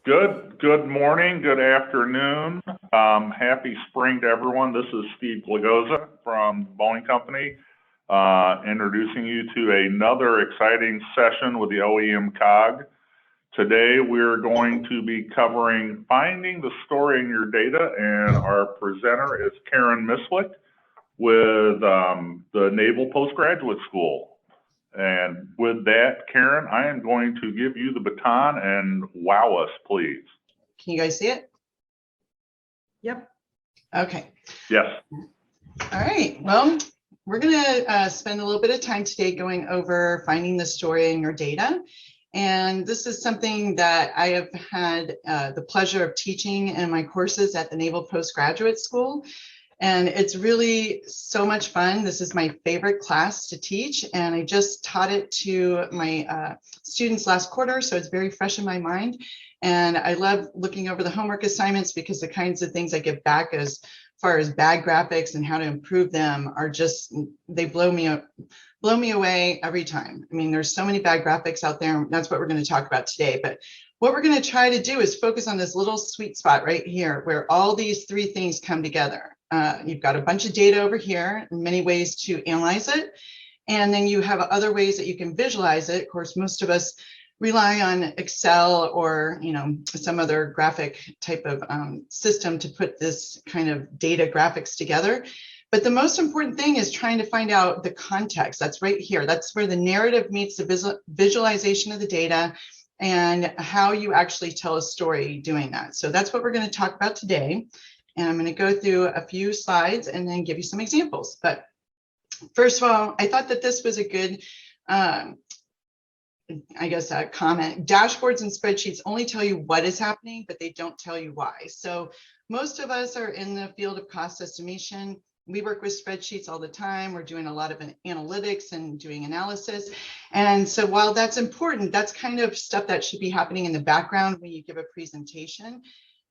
Good morning, good afternoon. Happy spring to everyone. This is Steve Glagoza from the Boeing Company, introducing you to another exciting session with the OEM COG. Today, we're going to be covering finding the story in your data, and our presenter is Karen Mislick with the Naval Postgraduate School. And with that, Karen, I am going to give you the baton and wow us, please. Can you guys see it? Yep. Okay. Yes. All right. Well, we're going to spend a little bit of time today going over finding the story in your data. And this is something that I have had the pleasure of teaching in my courses at the Naval Postgraduate School. And it's really so much fun. This is my favorite class to teach, and I just taught it to my students last quarter, so it's very fresh in my mind. And I love looking over the homework assignments because the kinds of things I get back as far as bad graphics and how to improve them are just, they blow me away every time. I mean, there's so many bad graphics out there, and that's what we're going to talk about today. But what we're going to try to do is focus on this little sweet spot right here where all these three things come together. You've got a bunch of data over here, many ways to analyze it. And then you have other ways that you can visualize it. Of course, most of us rely on Excel or, some other graphic type of system to put this kind of data graphics together. But the most important thing is trying to find out the context. That's right here. That's where the narrative meets the visualization of the data and how you actually tell a story doing that. So that's what we're going to talk about today. And I'm going to go through a few slides and then give you some examples. But first of all, I thought that this was a good, comment. Dashboards and spreadsheets only tell you what is happening, but they don't tell you why. So most of us are in the field of cost estimation. We work with spreadsheets all the time. We're doing a lot of analytics and doing analysis. And so while that's important, that's kind of stuff that should be happening in the background when you give a presentation.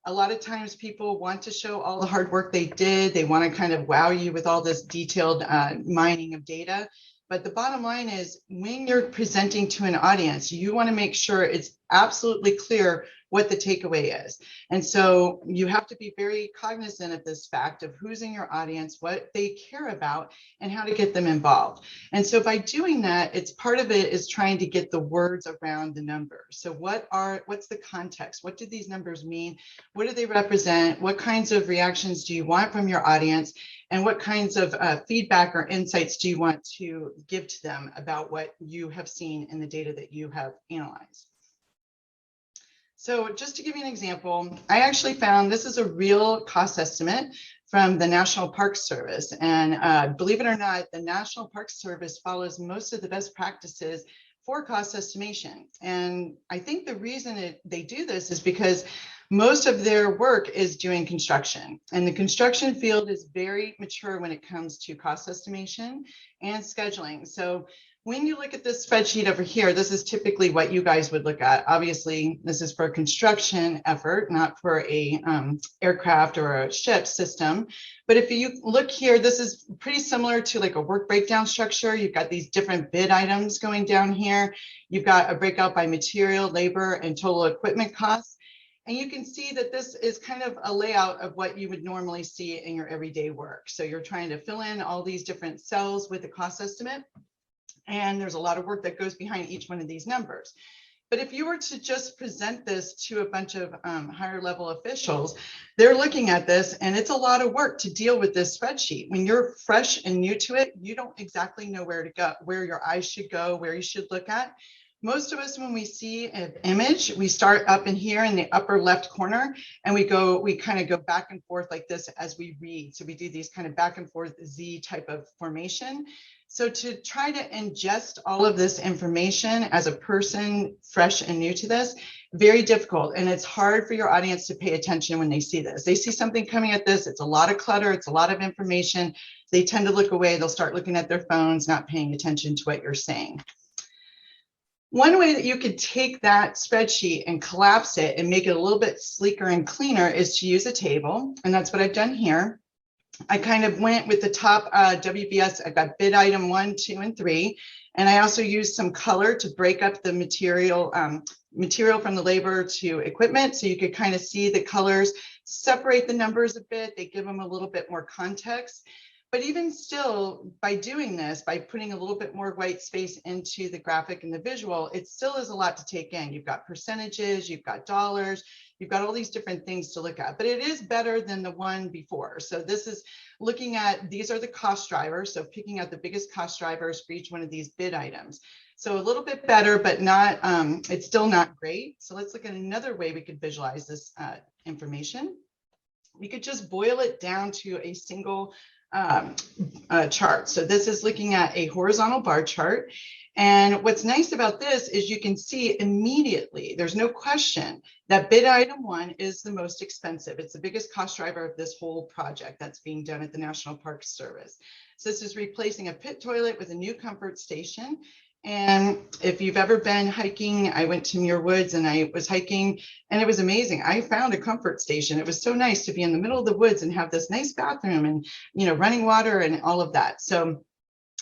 A lot of times people want to show all the hard work they did. They want to kind of wow you with all this detailed mining of data. But the bottom line is when you're presenting to an audience, you want to make sure it's absolutely clear what the takeaway is. And so you have to be very cognizant of this fact of who's in your audience, what they care about, and how to get them involved. And so by doing that, it's part of it is trying to get the words around the numbers. So what's the context? What do these numbers mean? What do they represent? What kinds of reactions do you want from your audience? And what kinds of feedback or insights do you want to give to them about what you have seen in the data that you have analyzed? So just to give you an example, I actually found this is a real cost estimate from the National Park Service. And believe it or not, the National Park Service follows most of the best practices for cost estimation. And I think the reason they do this is because most of their work is doing construction, and the construction field is very mature when it comes to cost estimation and scheduling. So when you look at this spreadsheet over here, this is typically what you guys would look at. Obviously, this is for a construction effort, not for a aircraft or a ship system. But if you look here, this is pretty similar to like a work breakdown structure. You've got these different bid items going down here. You've got a breakout by material, labor, and total equipment costs. And you can see that this is kind of a layout of what you would normally see in your everyday work. So you're trying to fill in all these different cells with the cost estimate. And there's a lot of work that goes behind each one of these numbers. But if you were to just present this to a bunch of higher level officials, they're looking at this and it's a lot of work to deal with this spreadsheet. When you're fresh and new to it, you don't exactly know where to go, where your eyes should go, where you should look at. Most of us, when we see an image, we start up in here in the upper left corner and we kind of go back and forth like this as we read. So we do these kind of back and forth Z type of formation. So to try to ingest all of this information as a person fresh and new to this, very difficult. And it's hard for your audience to pay attention when they see this. They see something coming at this, it's a lot of clutter, it's a lot of information. They tend to look away, they'll start looking at their phones, not paying attention to what you're saying. One way that you could take that spreadsheet and collapse it and make it a little bit sleeker and cleaner is to use a table. And that's what I've done here. I kind of went with the top WBS. I've got bid item 1, 2, and 3. And I also used some color to break up the material from the labor to equipment. So you could kind of see the colors, separate the numbers a bit. They give them a little bit more context. But even still, by doing this, by putting a little bit more white space into the graphic and the visual, it still is a lot to take in. You've got percentages, you've got dollars, you've got all these different things to look at, but it is better than the one before. So this is looking at, these are the cost drivers. So picking out the biggest cost drivers for each one of these bid items. So a little bit better, but not, it's still not great. So let's look at another way we could visualize this information. We could just boil it down to a single chart. So this is looking at a horizontal bar chart. And what's nice about this is you can see immediately, there's no question that bid item 1 is the most expensive. It's the biggest cost driver of this whole project that's being done at the National Park Service. So this is replacing a pit toilet with a new comfort station. And if you've ever been hiking, I went to Muir Woods and I was hiking and it was amazing. I found a comfort station. It was so nice to be in the middle of the woods and have this nice bathroom and, you know, running water and all of that. So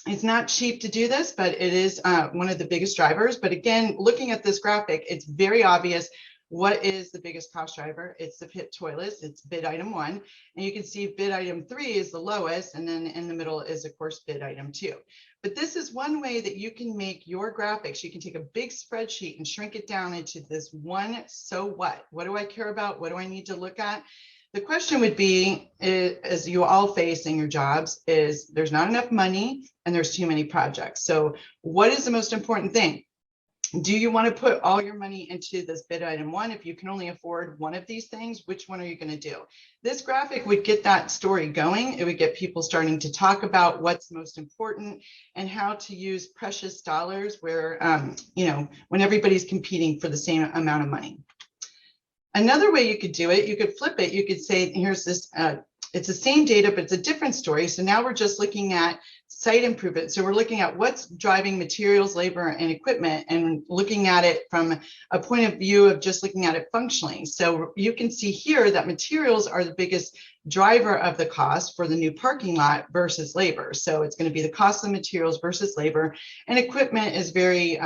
it's not cheap to do this, but it is one of the biggest drivers. But again, looking at this graphic, it's very obvious what is the biggest cost driver. It's the pit toilets. It's bid item 1. And you can see bid item 3 is the lowest. And then in the middle is, of course, bid item 2. But this is one way that you can make your graphics. You can take a big spreadsheet and shrink it down into this one, so what? What do I care about? What do I need to look at? The question would be, as you all face in your jobs, is there's not enough money and there's too many projects. So what is the most important thing? Do you want to put all your money into this bid item 1? If you can only afford one of these things, which one are you going to do? This graphic would get that story going. It would get people starting to talk about what's most important and how to use precious dollars where, you know, when everybody's competing for the same amount of money. Another way you could do it, you could flip it. You could say, here's this, it's the same data, but it's a different story. So now we're just looking at site improvement. So we're looking at what's driving materials, labor, and equipment, and looking at it from a point of view of just looking at it functionally. So you can see here that materials are the biggest driver of the cost for the new parking lot versus labor. So it's going to be the cost of materials versus labor, and equipment is very,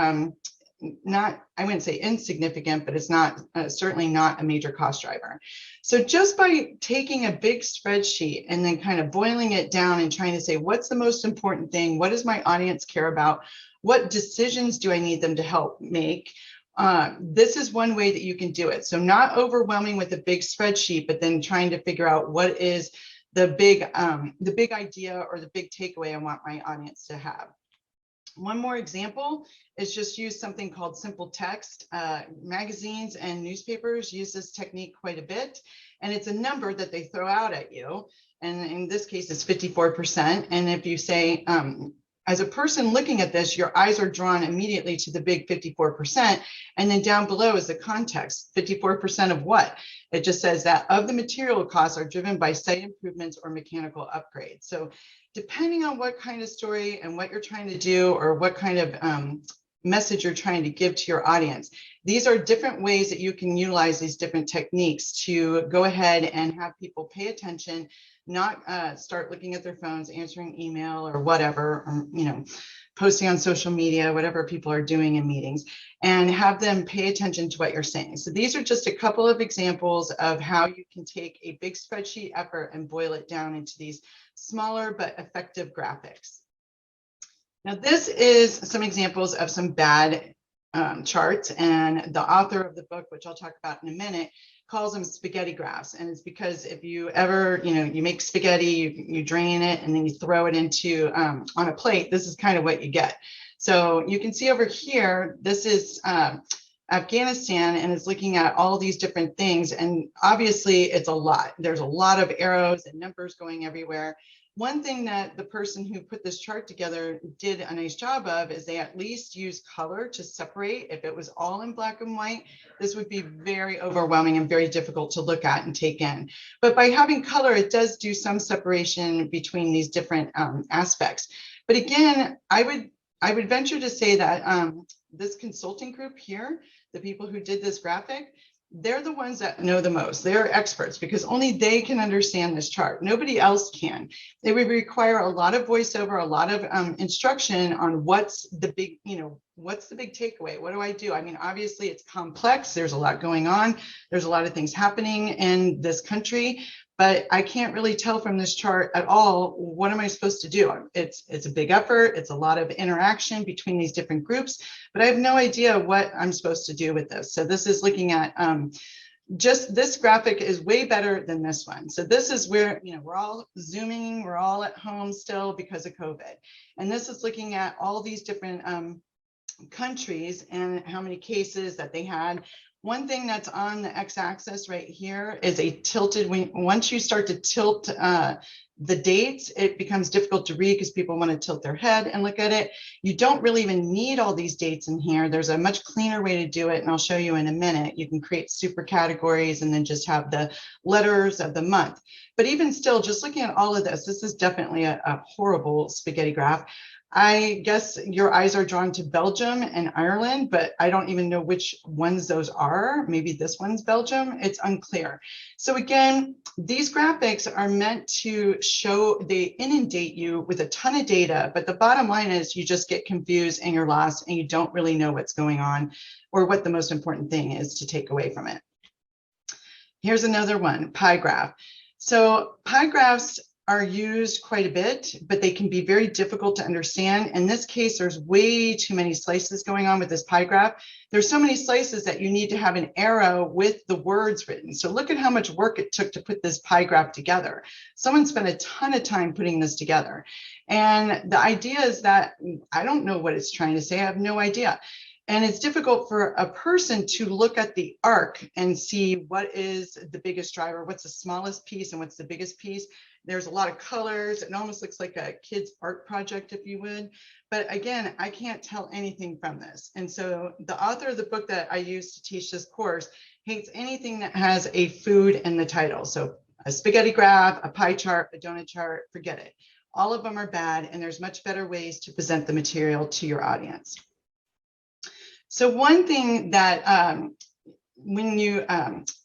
not, I wouldn't say insignificant, but it's not certainly not a major cost driver. So just by taking a big spreadsheet and then kind of boiling it down and trying to say, what's the most important thing? What does my audience care about? What decisions do I need them to help make? This is one way that you can do it. So not overwhelming with a big spreadsheet, but then trying to figure out what is the big idea or the big takeaway I want my audience to have. One more example is just use something called simple text. Magazines and newspapers use this technique quite a bit, and it's a number that they throw out at you. And in this case, it's 54%. And if you say, as a person looking at this, your eyes are drawn immediately to the big 54%. And then down below is the context, 54% of what? It just says that of the material costs are driven by site improvements or mechanical upgrades. So depending on what kind of story and what you're trying to do or what kind of message you're trying to give to your audience, these are different ways that you can utilize these different techniques to go ahead and have people pay attention, not start looking at their phones, answering email or whatever, or, you know, posting on social media, whatever people are doing in meetings, and have them pay attention to what you're saying. So these are just a couple of examples of how you can take a big spreadsheet effort and boil it down into these smaller but effective graphics. Now, this is some examples of some bad charts, and the author of the book, which I'll talk about in a minute, calls them spaghetti graphs. And it's because if you ever, you know, you make spaghetti, you drain it and then you throw it into on a plate, this is kind of what you get. So you can see over here, this is Afghanistan, and it's looking at all these different things. And obviously it's a lot. There's a lot of arrows and numbers going everywhere. One thing that the person who put this chart together did a nice job of is they at least use color to separate. If it was all in black and white, this would be very overwhelming and very difficult to look at and take in. But by having color, it does do some separation between these different aspects. But again, I would venture to say that this consulting group here, the people who did this graphic, they're the ones that know the most. They're experts because only they can understand this chart. Nobody else can. It would require a lot of voiceover, a lot of instruction on what's the big, what's the big takeaway? What do I do? I mean, obviously it's complex. There's a lot going on. There's a lot of things happening in this country, but I can't really tell from this chart at all, what am I supposed to do? It's a big effort. It's a lot of interaction between these different groups, but I have no idea what I'm supposed to do with this. So this is looking at just this graphic is way better than this one. So this is where, we're all Zooming, we're all at home still because of COVID. And this is looking at all these different countries and how many cases that they had. One thing that's on the x-axis right here is a tilted, once you start to tilt the dates, it becomes difficult to read because people want to tilt their head and look at it. You don't really even need all these dates in here. There's a much cleaner way to do it, and I'll show you in a minute. You can create super categories and then just have the letters of the month. But even still, just looking at all of this, this is definitely a horrible spaghetti graph. I guess your eyes are drawn to Belgium and Ireland, but I don't even know which ones those are. Maybe this one's Belgium. It's unclear. So again, these graphics are meant to show, they inundate you with a ton of data, but the bottom line is you just get confused and you're lost and you don't really know what's going on or what the most important thing is to take away from it. Here's another one, pie graph. So pie graphs are used quite a bit, but they can be very difficult to understand. In this case, there's way too many slices going on with this pie graph. There's so many slices that you need to have an arrow with the words written. So look at how much work it took to put this pie graph together. Someone spent a ton of time putting this together. And the idea is that I don't know what it's trying to say. I have no idea. And it's difficult for a person to look at the arc and see what is the biggest driver, what's the smallest piece and what's the biggest piece. There's a lot of colors. It almost looks like a kid's art project, if you would. But again, I can't tell anything from this. And so the author of the book that I use to teach this course hates anything that has a food in the title. So a spaghetti graph, a pie chart, a donut chart, forget it. All of them are bad, and there's much better ways to present the material to your audience. So one thing that when you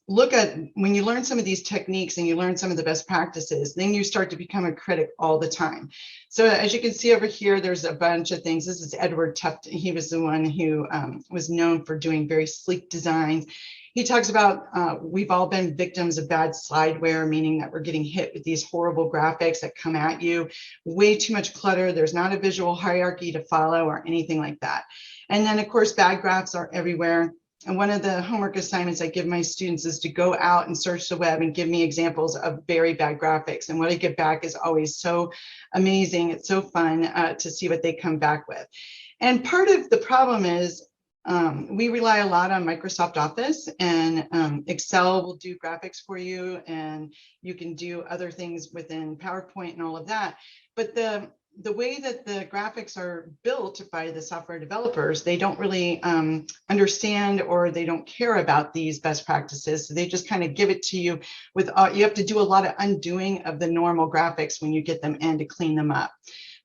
when you learn some of these techniques and you learn some of the best practices, then you start to become a critic all the time. So as you can see over here, there's a bunch of things. This is Edward Tufte. He was the one who was known for doing very sleek designs. He talks about we've all been victims of bad slideware, meaning that we're getting hit with these horrible graphics that come at you. Way too much clutter. There's not a visual hierarchy to follow or anything like that. And then, of course, bad graphs are everywhere. And one of the homework assignments I give my students is to go out and search the web and give me examples of very bad graphics. And what I get back is always so amazing. It's so fun to see what they come back with. And part of the problem is we rely a lot on Microsoft Office, and Excel will do graphics for you, and you can do other things within PowerPoint and all of that. But the way that the graphics are built by the software developers, they don't really understand, or they don't care about these best practices. So they just kind of give it to you with, you have to do a lot of undoing of the normal graphics when you get them in to clean them up.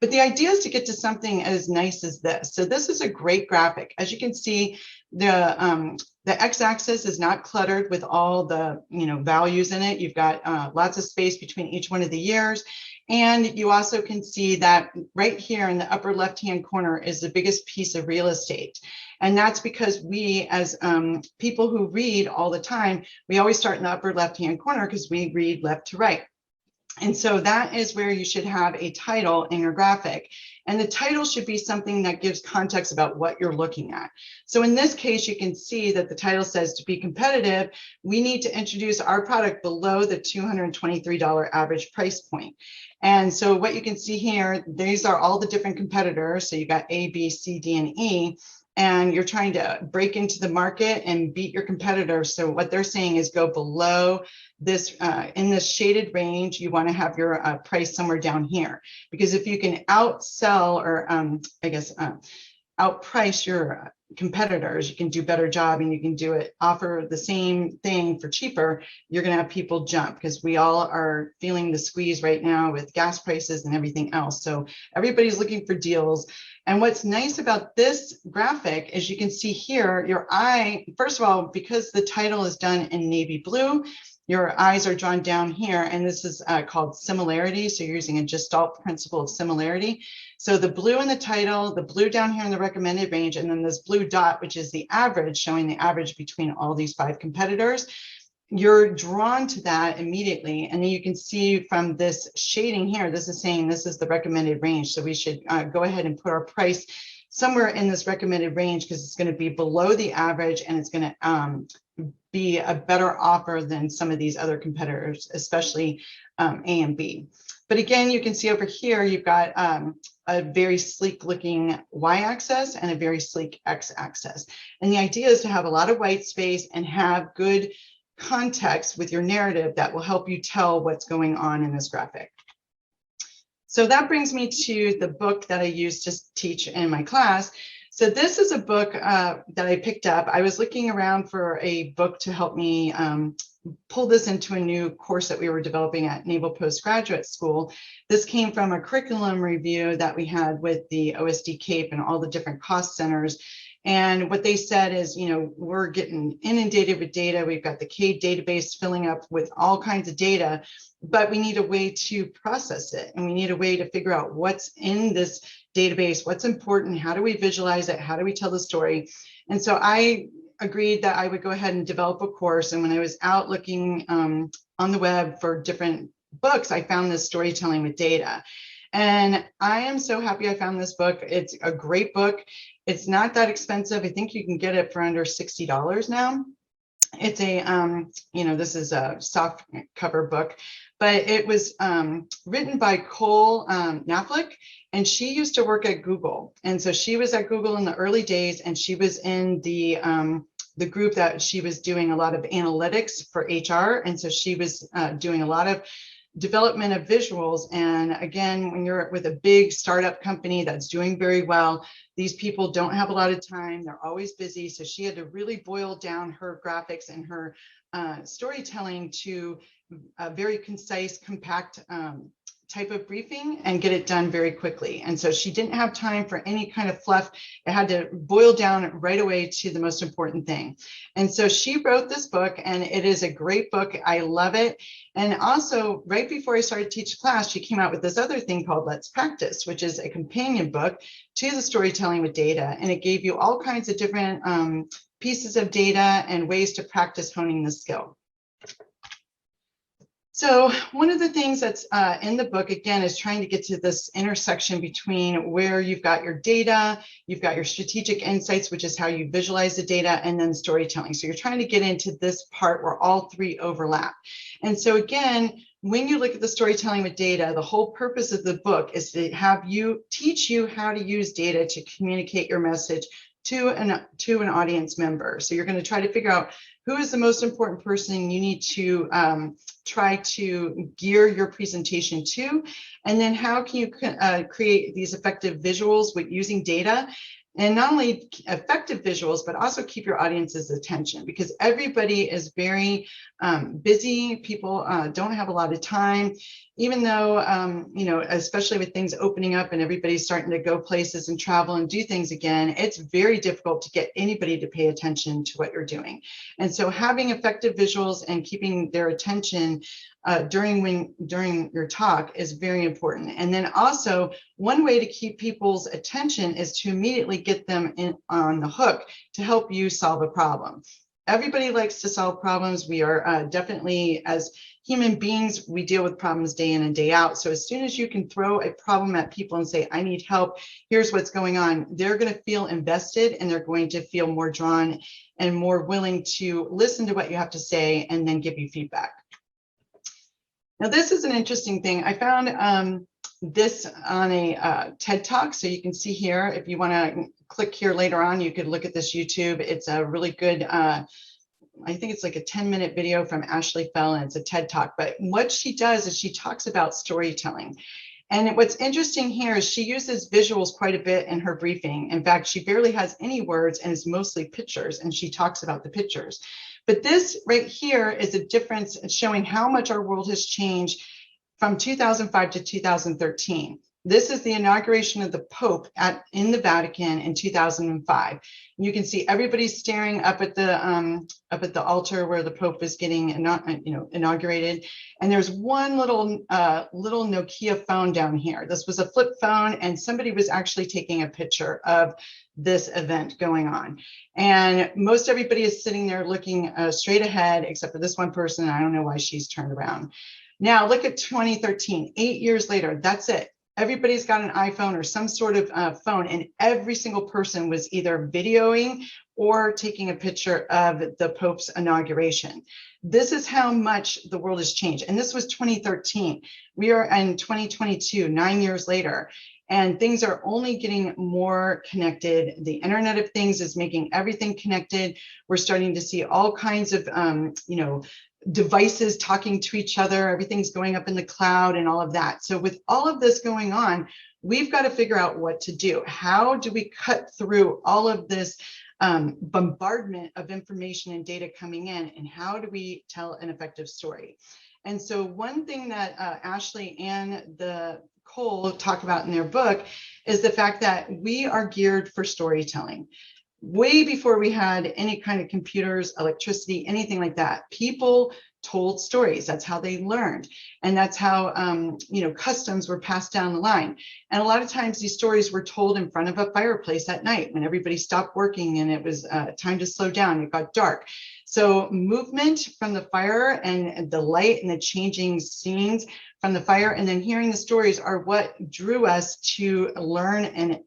But the idea is to get to something as nice as this. So this is a great graphic. As you can see, the x-axis is not cluttered with all the values in it. You've got lots of space between each one of the years. And you also can see that right here in the upper left-hand corner is the biggest piece of real estate. And that's because we, as people who read all the time, we always start in the upper left-hand corner because we read left to right. And so that is where you should have a title in your graphic. And the title should be something that gives context about what you're looking at. So in this case, you can see that the title says, to be competitive, we need to introduce our product below the $223 average price point. And so what you can see here, these are all the different competitors. So you got A, B, C, D, and E. And you're trying to break into the market and beat your competitors. So what they're saying is go below this, in this shaded range, you want to have your price somewhere down here. Because if you can outsell, or outprice your competitors, you can do better job and you can do it, offer the same thing for cheaper, you're going to have people jump because we all are feeling the squeeze right now with gas prices and everything else. So everybody's looking for deals. And what's nice about this graphic is you can see here, your eye, first of all, because the title is done in navy blue, your eyes are drawn down here, and this is called similarity. So you're using a Gestalt principle of similarity. So the blue in the title, the blue down here in the recommended range, and then this blue dot, which is the average, showing the average between all these 5 competitors. You're drawn to that immediately. And then you can see from this shading here, this is saying this is the recommended range. So we should go ahead and put our price somewhere in this recommended range because it's going to be below the average and it's going to be a better offer than some of these other competitors, especially A and B. But again, you can see over here, you've got a very sleek looking y-axis and a very sleek x-axis. And the idea is to have a lot of white space and have good context with your narrative that will help you tell what's going on in this graphic. So that brings me to the book that I use to teach in my class. So this is a book that I picked up. I was looking around for a book to help me pull this into a new course that we were developing at Naval Postgraduate School. This came from a curriculum review that we had with the OSD CAPE and all the different cost centers. And what they said is, you know, we're getting inundated with data. We've got the CADE database filling up with all kinds of data, but we need a way to process it. And we need a way to figure out what's in this database, what's important, how do we visualize it, how do we tell the story? And so I agreed that I would go ahead and develop a course. And when I was out looking on the web for different books, I found this Storytelling with Data. And I am so happy I found this book. It's a great book. It's not that expensive. I think you can get it for under $60 now. It's a, you know, this is a soft cover book, but it was written by Cole Knaflick, and she used to work at Google. And so she was at Google in the early days, and she was in the group that she was doing a lot of analytics for HR. And so she was doing a lot of development of visuals. And again, when you're with a big startup company that's doing very well, these people don't have a lot of time. They're always busy. So she had to really boil down her graphics and her storytelling to a very concise, compact type of briefing and get it done very quickly. And so she didn't have time for any kind of fluff. It had to boil down right away to the most important thing. And so she wrote this book, and it is a great book. I love it. And also, right before I started to teach class, she came out with this other thing called Let's Practice, which is a companion book to the Storytelling with Data. And it gave you all kinds of different pieces of data and ways to practice honing the skill. So one of the things that's in the book, again, is trying to get to this intersection between where you've got your data, you've got your strategic insights, which is how you visualize the data, and then storytelling. So you're trying to get into this part where all three overlap. And so again, when you look at the Storytelling with Data, the whole purpose of the book is to have you teach you how to use data to communicate your message to an audience member. So you're going to try to figure out who is the most important person you need to try to gear your presentation to, and then how can you create these effective visuals with using data, and not only effective visuals, but also keep your audience's attention, because everybody is very busy. People don't have a lot of time, even though, you know, especially with things opening up and everybody's starting to go places and travel and do things again, it's very difficult to get anybody to pay attention to what you're doing. And so having effective visuals and keeping their attention during your talk is very important. And then also, one way to keep people's attention is to immediately get them on the hook to help you solve a problem. Everybody likes to solve problems. We are definitely, as human beings, we deal with problems day in and day out. So as soon as you can throw a problem at people and say, I need help, here's what's going on, they're going to feel invested, and they're going to feel more drawn and more willing to listen to what you have to say and then give you feedback. Now, this is an interesting thing. I found this on a TED Talk. So you can see here, if you want to click here later on, you could look at this YouTube. It's a really good, I think it's like a 10-minute video from Ashley Phelan. It's a TED Talk. But what she does is she talks about storytelling. And what's interesting here is she uses visuals quite a bit in her briefing. In fact, she barely has any words and is mostly pictures, and she talks about the pictures. But this right here is a difference showing how much our world has changed from 2005 to 2013. This is the inauguration of the Pope in the Vatican in 2005. You can see everybody staring up at the altar where the Pope is getting inaugurated. And there's one little Nokia phone down here. This was a flip phone, and somebody was actually taking a picture of this event going on. And most everybody is sitting there looking straight ahead, except for this one person. I don't know why she's turned around. Now look at 2013, 8 years later, that's it. Everybody's got an iPhone or some sort of phone, and every single person was either videoing or taking a picture of the Pope's inauguration. This is how much the world has changed. And this was 2013. We are in 2022, 9 years later, and things are only getting more connected. The Internet of Things is making everything connected. We're starting to see all kinds of, devices talking to each other, everything's going up in the cloud and all of that. So with all of this going on, we've got to figure out what to do. How do we cut through all of this bombardment of information and data coming in, and how do we tell an effective story? And so one thing that Ashley and Cole talk about in their book is the fact that we are geared for storytelling. Way before we had any kind of computers, electricity, anything like that, people told stories. That's how they learned. And that's how, customs were passed down the line. And a lot of times these stories were told in front of a fireplace at night when everybody stopped working and it was time to slow down, it got dark. So movement from the fire and the light and the changing scenes from the fire, and then hearing the stories are what drew us to learn and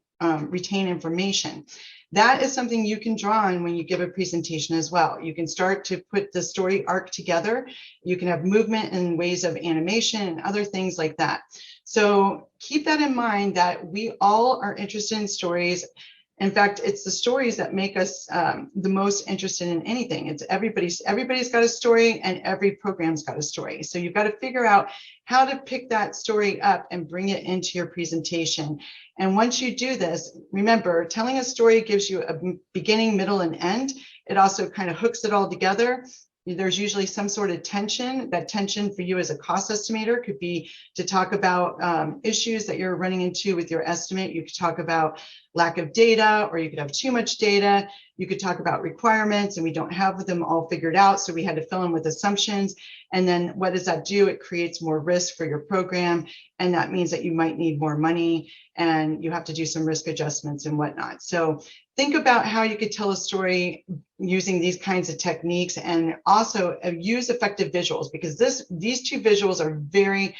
retain information. That is something you can draw on when you give a presentation as well. You can start to put the story arc together. You can have movement and ways of animation and other things like that. So keep that in mind, that we all are interested in stories. In fact, it's the stories that make us the most interested in anything. It's everybody's got a story, and every program's got a story. So you've got to figure out how to pick that story up and bring it into your presentation. And once you do this, remember, telling a story gives you a beginning, middle, and end. It also kind of hooks it all together. There's usually some sort of tension. That tension for you as a cost estimator could be to talk about issues that you're running into with your estimate. You could talk about lack of data, or you could have too much data. You could talk about requirements, and we don't have them all figured out, so we had to fill in with assumptions. And then what does that do? It creates more risk for your program, and that means that you might need more money, and you have to do some risk adjustments and whatnot. So think about how you could tell a story using these kinds of techniques, and also use effective visuals, because these two visuals are very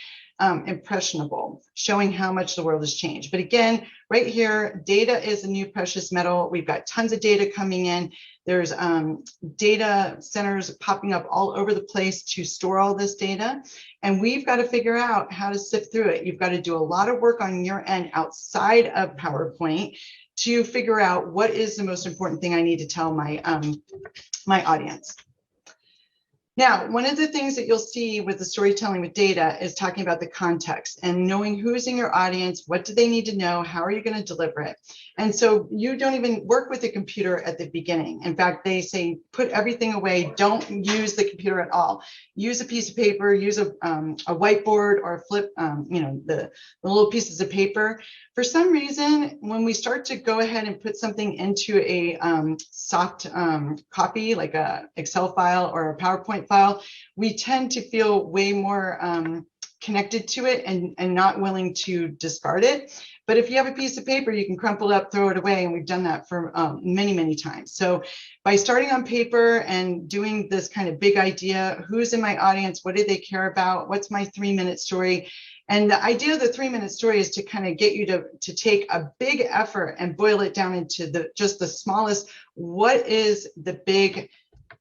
impressionable, showing how much the world has changed. But again, right here, data is a new precious metal. We've got tons of data coming in. There's data centers popping up all over the place to store all this data. And we've got to figure out how to sift through it. You've got to do a lot of work on your end outside of PowerPoint to figure out what is the most important thing I need to tell my audience. Now, one of the things that you'll see with the storytelling with data is talking about the context and knowing who's in your audience, what do they need to know, how are you going to deliver it? And so you don't even work with the computer at the beginning. In fact, they say, put everything away, don't use the computer at all. Use a piece of paper, use a whiteboard or a flip, the little pieces of paper. For some reason, when we start to go ahead and put something into a soft copy, like a Excel file or a PowerPoint file, we tend to feel way more connected to it and not willing to discard it. But if you have a piece of paper, you can crumple it up, throw it away. And we've done that for many, many times. So by starting on paper and doing this kind of big idea, who's in my audience? What do they care about? What's my 3-minute story? And the idea of the 3-minute story is to kind of get you to take a big effort and boil it down into just the smallest. What is the big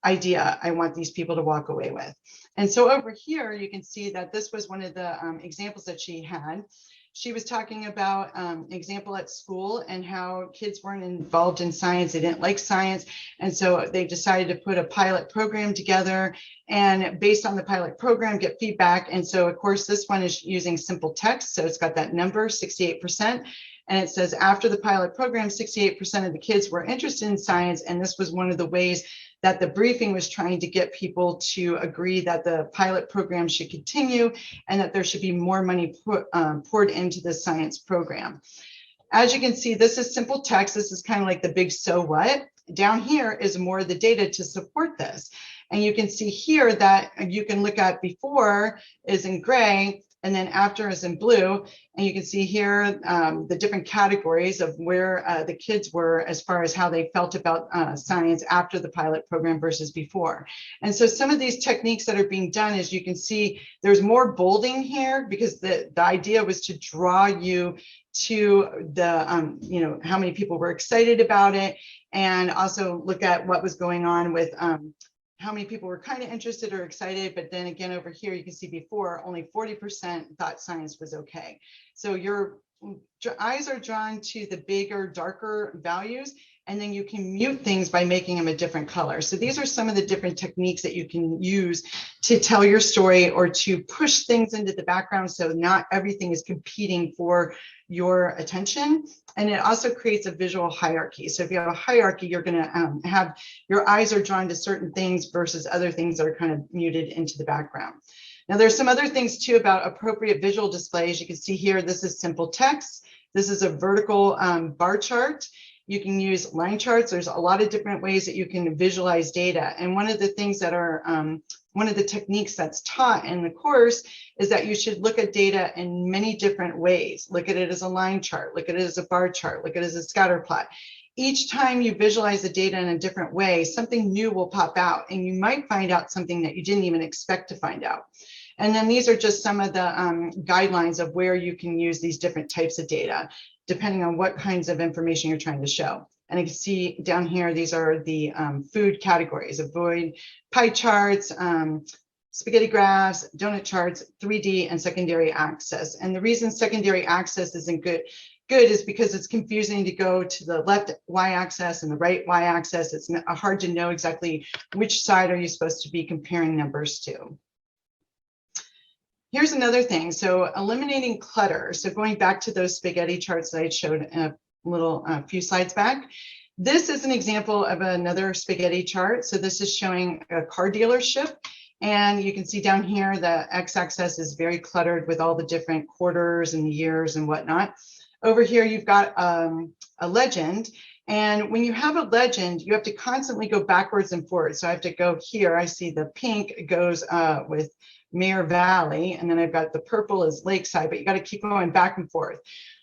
idea I want these people to walk away with? And so over here, you can see that this was one of the examples that she had. She was talking about an example at school and how kids weren't involved in science. They didn't like science. And so they decided to put a pilot program together and based on the pilot program, get feedback. And so of course, this one is using simple text. So it's got that number, 68%. And it says after the pilot program, 68% of the kids were interested in science. And this was one of the ways that the briefing was trying to get people to agree that the pilot program should continue and that there should be more money poured into the science program. As you can see, this is simple text. This is kind of like the big so what. Down here is more of the data to support this. And you can see here that you can look at before is in gray, and then after is in blue. And you can see here the different categories of where the kids were as far as how they felt about science after the pilot program versus before. And so some of these techniques that are being done, as you can see, there's more bolding here because the idea was to draw you to the, you know, how many people were excited about it, and also look at what was going on with how many people were kind of interested or excited. But then again, over here, you can see before only 40% thought science was okay. So your eyes are drawn to the bigger, darker values, and then you can mute things by making them a different color. So these are some of the different techniques that you can use to tell your story or to push things into the background so not everything is competing for your attention. And it also creates a visual hierarchy. So if you have a hierarchy, you're going to have your eyes are drawn to certain things versus other things that are kind of muted into the background. Now, there's some other things too about appropriate visual displays. You can see here, this is simple text. This is a vertical bar chart. You can use line charts. There's a lot of different ways that you can visualize data. And one of the things that are, one of the techniques that's taught in the course is that you should look at data in many different ways. Look at it as a line chart, look at it as a bar chart, look at it as a scatter plot. Each time you visualize the data in a different way, something new will pop out and you might find out something that you didn't even expect to find out. And then these are just some of the guidelines of where you can use these different types of data, depending on what kinds of information you're trying to show. And you can see down here, these are the food categories: avoid pie charts, spaghetti graphs, donut charts, 3D, and secondary access. And the reason secondary access isn't good is because it's confusing to go to the left y-axis and the right y-axis. It's hard to know exactly which side are you supposed to be comparing numbers to. Here's another thing. So eliminating clutter. So going back to those spaghetti charts that I showed a few slides back. This is an example of another spaghetti chart. So this is showing a car dealership. And you can see down here, the x-axis is very cluttered with all the different quarters and years and whatnot. Over here, you've got a legend. And when you have a legend, you have to constantly go backwards and forwards. So I have to go here. I see the pink goes with Mayor Valley, and then I've got the purple is Lakeside, but you got to keep going back and forth.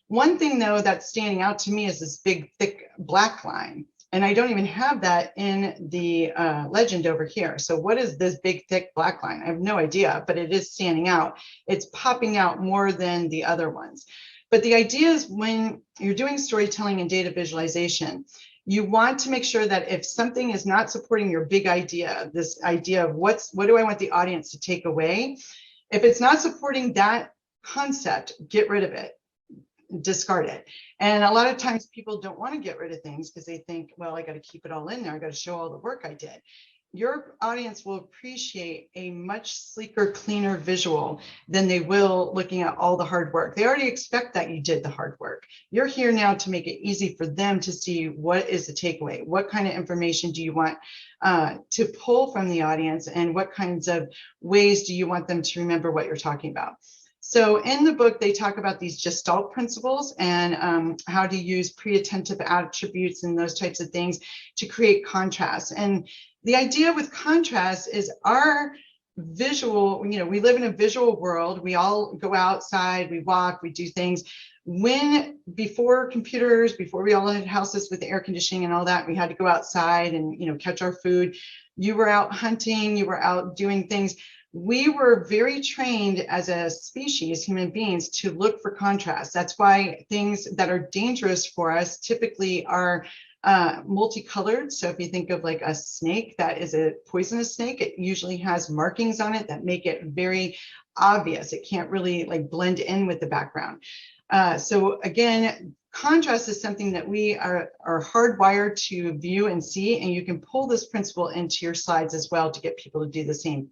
One thing though that's standing out to me is this big thick black line, and I don't even have that in the legend over here. So what is this big thick black line? I have no idea, but it is standing out. It's popping out more than the other ones. But the idea is when you're doing storytelling and data visualization, you want to make sure that if something is not supporting your big idea, this idea of what do I want the audience to take away? If it's not supporting that concept, get rid of it, discard it. And a lot of times people don't want to get rid of things because they think, well, I got to keep it all in there. I got to show all the work I did. Your audience will appreciate a much sleeker, cleaner visual than they will looking at all the hard work. They already expect that you did the hard work. You're here now to make it easy for them to see what is the takeaway. What kind of information do you want to pull from the audience, and what kinds of ways do you want them to remember what you're talking about? So in the book, they talk about these Gestalt principles and how to use pre-attentive attributes and those types of things to create contrast. And the idea with contrast is our visual, you know, we live in a visual world. We all go outside, we walk, we do things. Before computers, before we all had houses with air conditioning and all that, we had to go outside and, you know, catch our food. You were out hunting, you were out doing things. We were very trained as a species, human beings, to look for contrast. That's why things that are dangerous for us typically are multicolored. So if you think of like a snake that is a poisonous snake, it usually has markings on it that make it very obvious. It can't really like blend in with the background. So again, contrast is something that we are hardwired to view and see, and you can pull this principle into your slides as well to get people to do the same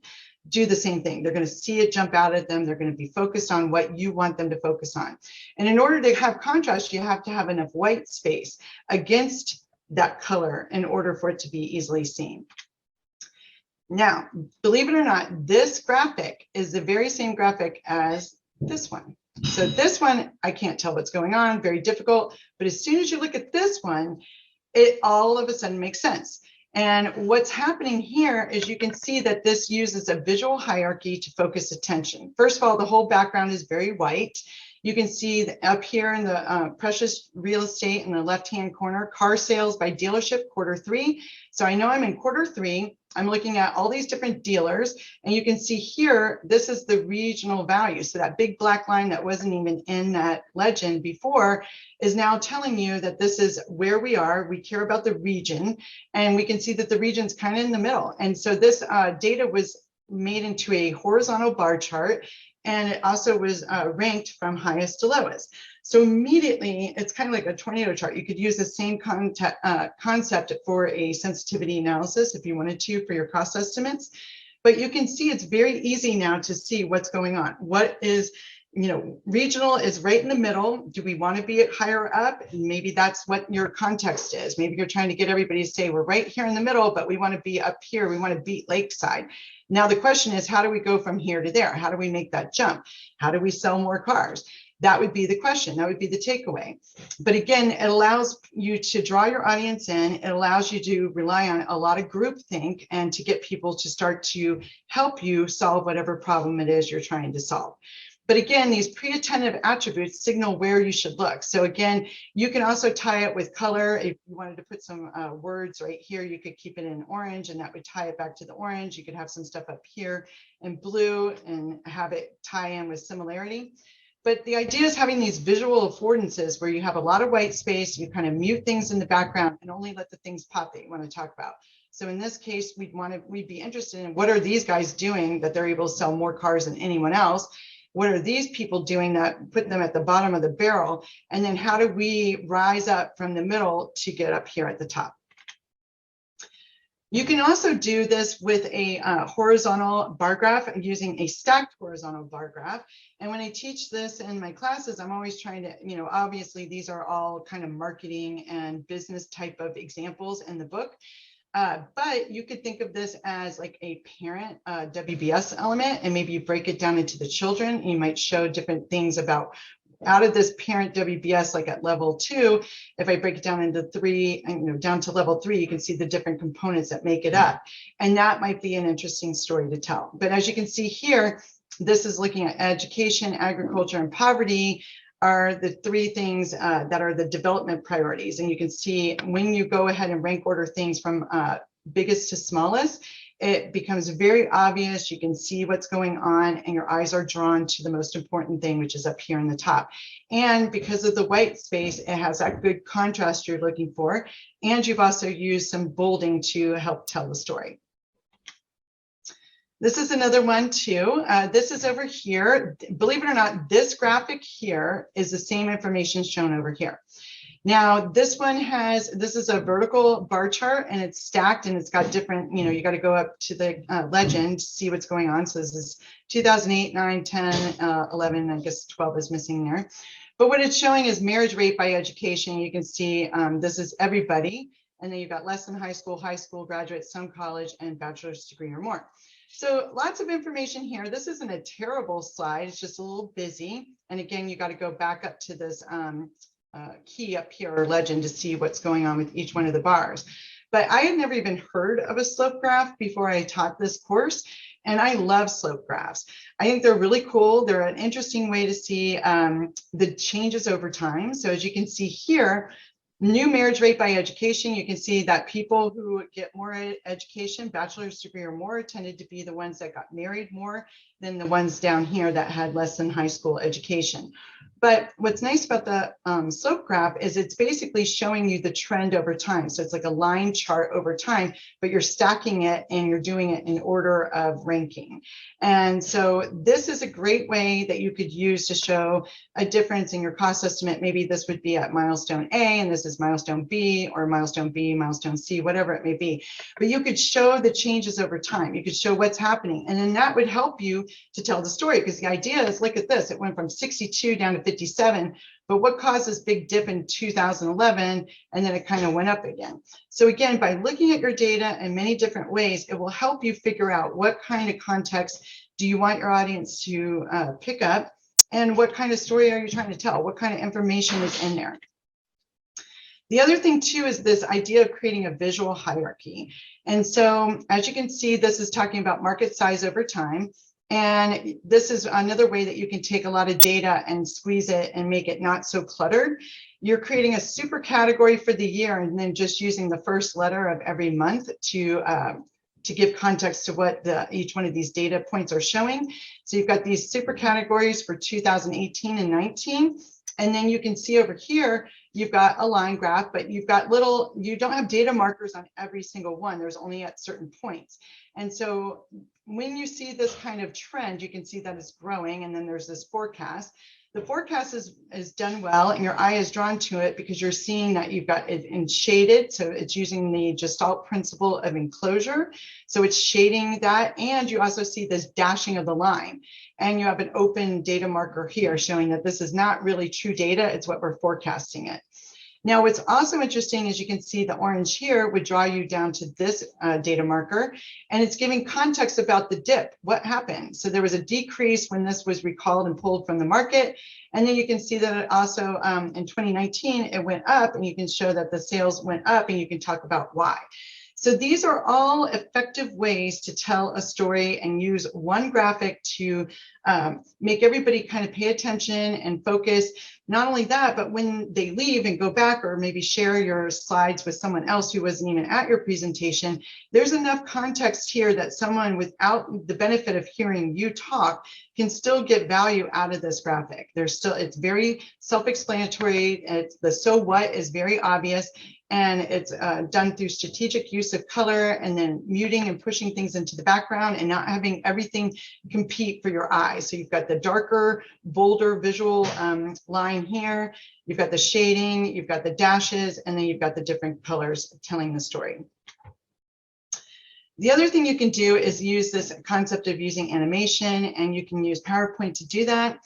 thing. They're going to see it jump out at them. They're going to be focused on what you want them to focus on. And in order to have contrast, you have to have enough white space against that color in order for it to be easily seen. Now, believe it or not, this graphic is the very same graphic as this one. So this one, I can't tell what's going on, very difficult. But as soon as you look at this one, it all of a sudden makes sense. And what's happening here is you can see that this uses a visual hierarchy to focus attention. First of all, the whole background is very white. You can see up here in the precious real estate in the left-hand corner, car sales by dealership, Q3. So I know I'm in Q3. I'm looking at all these different dealers, and you can see here, this is the regional value. So that big black line that wasn't even in that legend before is now telling you that this is where we are. We care about the region, and we can see that the region's kind of in the middle. And so this data was made into a horizontal bar chart, and it also was ranked from highest to lowest. So immediately, it's kind of like a tornado chart. You could use the same concept for a sensitivity analysis if you wanted to for your cost estimates. But you can see it's very easy now to see what's going on. What is, regional is right in the middle. Do we want to be higher up? And maybe that's what your context is. Maybe you're trying to get everybody to say, we're right here in the middle, but we want to be up here. We want to beat Lakeside. Now, the question is, how do we go from here to there? How do we make that jump? How do we sell more cars? That would be the question. That would be the takeaway. But again, it allows you to draw your audience in. It allows you to rely on a lot of groupthink and to get people to start to help you solve whatever problem it is you're trying to solve. But again, these pre-attentive attributes signal where you should look. So again, you can also tie it with color. If you wanted to put some words right here, you could keep it in orange and that would tie it back to the orange. You could have some stuff up here in blue and have it tie in with similarity. But the idea is having these visual affordances where you have a lot of white space, you kind of mute things in the background and only let the things pop that you want to talk about. So in this case, we'd be interested in what are these guys doing that they're able to sell more cars than anyone else? What are these people doing that put them at the bottom of the barrel? And then how do we rise up from the middle to get up here at the top? You can also do this with a horizontal bar graph using a stacked horizontal bar graph. And when I teach this in my classes, I'm always trying to, obviously these are all kind of marketing and business type of examples in the book. But you could think of this as like a parent WBS element, and maybe you break it down into the children. You might show different things about out of this parent WBS, like at level 2, if I break it down into 3 and down to level 3, you can see the different components that make it up. And that might be an interesting story to tell. But as you can see here, this is looking at education, agriculture, and poverty are the 3 things that are the development priorities. And you can see when you go ahead and rank order things from biggest to smallest, it becomes very obvious. You can see what's going on and your eyes are drawn to the most important thing, which is up here in the top. And because of the white space, it has that good contrast you're looking for. And you've also used some bolding to help tell the story. This is another one too. This is over here. Believe it or not, this graphic here is the same information shown over here. Now, this one this is a vertical bar chart and it's stacked and it's got different, you got to go up to the legend to see what's going on. So this is 2008, 9, 10, 11, I guess 12 is missing there. But what it's showing is marriage rate by education. You can see this is everybody. And then you've got less than high school, graduate, some college, and bachelor's degree or more. So lots of information here. This isn't a terrible slide. It's just a little busy. And again, you got to go back up to this key up here or legend to see what's going on with each one of the bars. But I had never even heard of a slope graph before I taught this course. And I love slope graphs. I think they're really cool. They're an interesting way to see the changes over time. So as you can see here, New marriage rate by education, you can see that people who get more education, bachelor's degree or more, tended to be the ones that got married more than the ones down here that had less than high school education. But what's nice about the slope graph is it's basically showing you the trend over time. So it's like a line chart over time, but you're stacking it and you're doing it in order of ranking. And so this is a great way that you could use to show a difference in your cost estimate. Maybe this would be at milestone A and this is milestone B, or milestone B, milestone C, whatever it may be. But you could show the changes over time. You could show what's happening. And then that would help you to tell the story, because the idea is, look at this, it went from 62 down to 57, but what caused this big dip in 2011, and then it kind of went up again. So again, by looking at your data in many different ways, it will help you figure out what kind of context do you want your audience to pick up, and what kind of story are you trying to tell? What kind of information is in there? The other thing too is this idea of creating a visual hierarchy. And so as you can see, this is talking about market size over time. And this is another way that you can take a lot of data and squeeze it and make it not so cluttered. You're creating a super category for the year and then just using the first letter of every month to give context to what each one of these data points are showing. So you've got these super categories for 2018 and 19. And then you can see over here, you've got a line graph, but you've got you don't have data markers on every single one. There's only at certain points. And so when you see this kind of trend, you can see that it's growing, and then there's this forecast. The forecast is done well, and your eye is drawn to it because you're seeing that you've got it in shaded. So it's using the Gestalt principle of enclosure. So it's shading that, and you also see this dashing of the line. And you have an open data marker here showing that this is not really true data, it's what we're forecasting it. Now, what's also interesting is you can see the orange here would draw you down to this data marker, and it's giving context about the dip. What happened? So there was a decrease when this was recalled and pulled from the market. And then you can see that it also in 2019, it went up, and you can show that the sales went up, and you can talk about why. So these are all effective ways to tell a story and use one graphic to make everybody kind of pay attention and focus. Not only that, but when they leave and go back or maybe share your slides with someone else who wasn't even at your presentation, there's enough context here that someone without the benefit of hearing you talk can still get value out of this graphic. It's very self-explanatory. The so what is very obvious. And it's done through strategic use of color and then muting and pushing things into the background and not having everything compete for your eyes. So you've got the darker, bolder visual line here. You've got the shading, you've got the dashes, and then you've got the different colors telling the story. The other thing you can do is use this concept of using animation, and you can use PowerPoint to do that.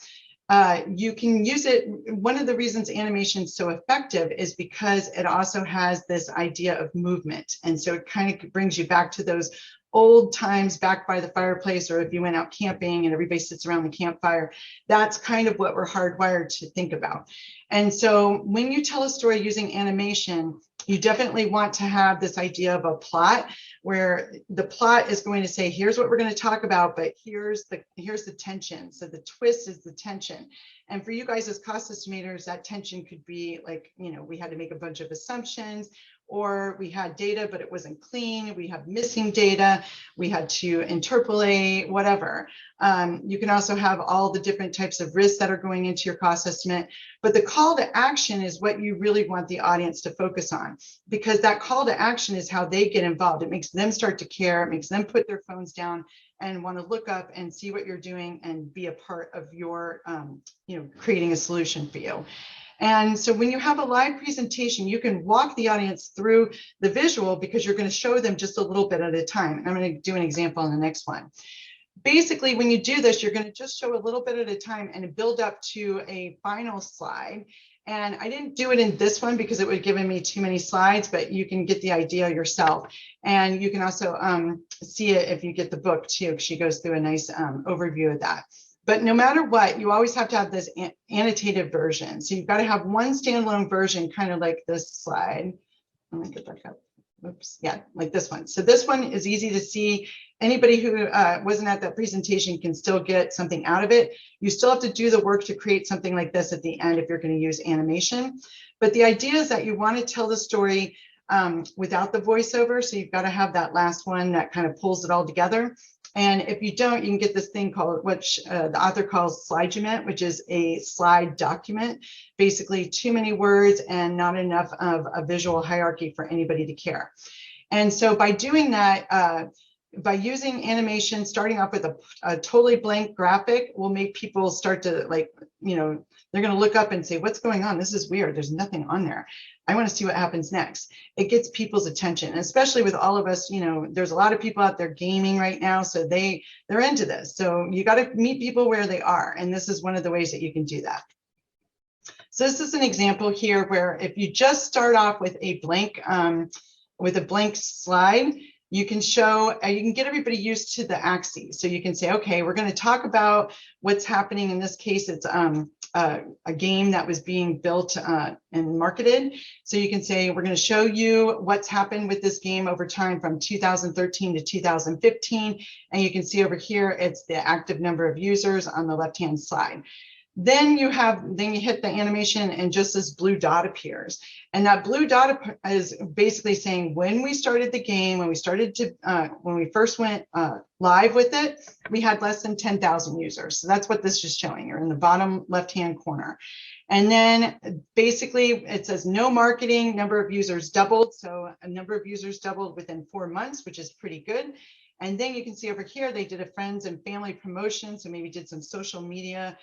You can use it. One of the reasons animation is so effective is because it also has this idea of movement. And so it kind of brings you back to those old times back by the fireplace, or if you went out camping and everybody sits around the campfire. That's kind of what we're hardwired to think about. And so when you tell a story using animation, you definitely want to have this idea of a plot where the plot is going to say, here's what we're going to talk about, but here's the tension. So the twist is the tension. And for you guys as cost estimators, that tension could be like, we had to make a bunch of assumptions, or we had data, but it wasn't clean. We have missing data. We had to interpolate, whatever. You can also have all the different types of risks that are going into your cost estimate. But the call to action is what you really want the audience to focus on, because that call to action is how they get involved. It makes them start to care. It makes them put their phones down and want to look up and see what you're doing and be a part of your, creating a solution for you. And so when you have a live presentation, you can walk the audience through the visual because you're going to show them just a little bit at a time. And I'm going to do an example on the next one. Basically, when you do this, you're going to just show a little bit at a time and build up to a final slide. And I didn't do it in this one because it would have given me too many slides, but you can get the idea yourself. And you can also see it if you get the book too, because she goes through a nice overview of that. But no matter what, you always have to have this annotated version. So you've got to have one standalone version, kind of like this slide. Let me get back up. Oops, yeah, like this one. So this one is easy to see. Anybody who wasn't at that presentation can still get something out of it. You still have to do the work to create something like this at the end if you're going to use animation. But the idea is that you want to tell the story without the voiceover. So you've got to have that last one that kind of pulls it all together. And if you don't, you can get this thing called, which the author calls slidegement, which is a slide document, basically too many words and not enough of a visual hierarchy for anybody to care. And so by doing that, by using animation, starting off with a totally blank graphic will make people start to like, you know, they're going to look up and say, what's going on? This is weird. There's nothing on there. I want to see what happens next. It gets people's attention, and especially with all of us, you know, there's a lot of people out there gaming right now. So they're into this. So you got to meet people where they are. And this is one of the ways that you can do that. So this is an example here where if you just start off with a blank slide, you can show, you can get everybody used to the axes. So you can say, okay, we're going to talk about what's happening. In this case, it's a game that was being built and marketed. So you can say, we're going to show you what's happened with this game over time from 2013 to 2015. And you can see over here, it's the active number of users on the left-hand side. Then you hit the animation and just this blue dot appears. And that blue dot is basically saying when we started the game, when we first went live with it, we had less than 10,000 users. So that's what this is showing. You're in the bottom left-hand corner. And then basically it says no marketing, number of users doubled. So a number of users doubled within 4 months, which is pretty good. And then you can see over here, they did a friends and family promotion. So maybe did some social media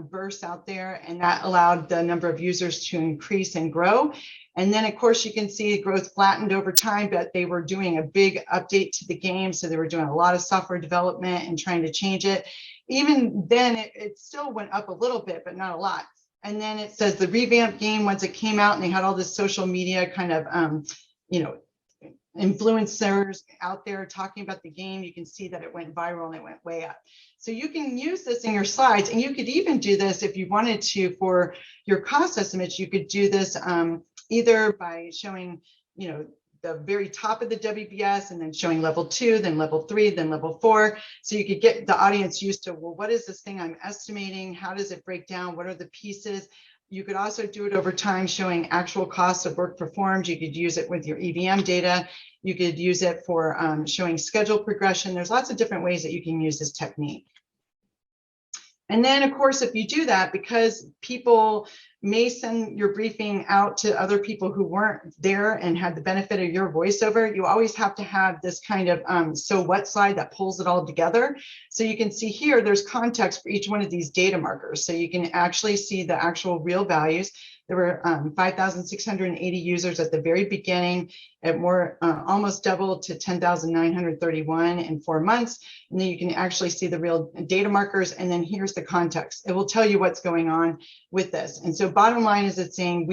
bursts out there, and that allowed the number of users to increase and grow. And then of course you can see growth flattened over time, but they were doing a big update to the game. So they were doing a lot of software development and trying to change it. Even then it still went up a little bit, but not a lot. And then it says the revamped game, once it came out and they had all this social media kind of, you know, influencers out there talking about the game, you can see that it went viral and it went way up. So you can use this in your slides, and you could even do this if you wanted to for your cost estimates. You could do this either by showing, you know, the very top of the WBS and then showing level 2, then level 3, then level 4. So you could get the audience used to, well, what is this thing I'm estimating? How does it break down? What are the pieces? You could also do it over time, showing actual costs of work performed. You could use it with your EVM data. You could use it for showing schedule progression. There's lots of different ways that you can use this technique. And then, of course, if you do that, because people may send your briefing out to other people who weren't there and had the benefit of your voiceover, you always have to have this kind of so what slide that pulls it all together. So you can see here, there's context for each one of these data markers. So you can actually see the actual real values. There were 5,680 users at the very beginning, at almost doubled to 10,931 in 4 months. And then you can actually see the real data markers. And then here's the context. It will tell you what's going on with this. And so bottom line is it's saying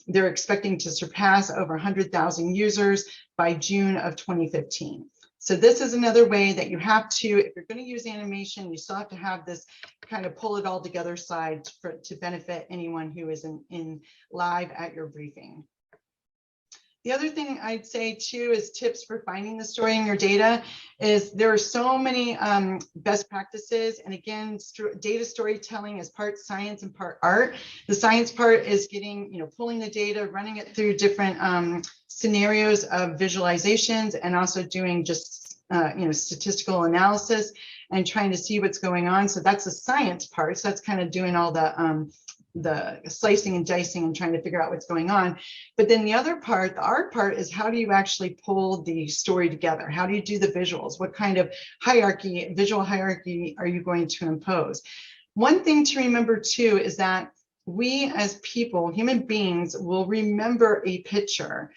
they're expecting to surpass over 100,000 users by June of 2015. So this is another way that you have to, if you're going to use animation, you still have to have this kind of pull it all together slide to benefit anyone who is in live at your briefing. The other thing I'd say too is tips for finding the story in your data is there are so many best practices. And again, data storytelling is part science and part art. The science part is getting, you know, pulling the data, running it through different scenarios of visualizations, and also doing just, you know, statistical analysis and trying to see what's going on. So that's the science part. So that's kind of doing all the slicing and dicing and trying to figure out what's going on. But then the other part, the art part, is how do you actually pull the story together? How do you do the visuals? What kind of hierarchy, visual hierarchy are you going to impose? One thing to remember too is that we as people, human beings, will remember a picture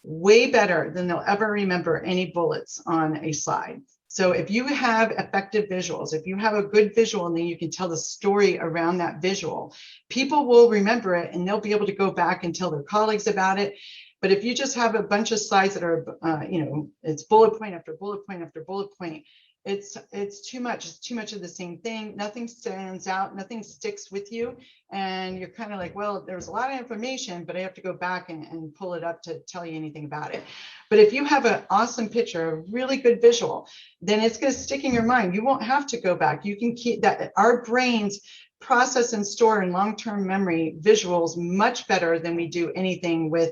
way better than they'll ever remember any bullets on a slide. So if you have effective visuals, if you have a good visual and then you can tell the story around that visual, people will remember it and they'll be able to go back and tell their colleagues about it. But if you just have a bunch of slides that are, you know, it's bullet point after bullet point after bullet point, it's too much. It's too much of the same thing. Nothing stands out, nothing sticks with you. And you're kind of like, well, there's a lot of information, but I have to go back and pull it up to tell you anything about it. But if you have an awesome picture, a really good visual, then it's going to stick in your mind. You won't have to go back. You can keep that. Our brains process and store in long-term memory visuals much better than we do anything with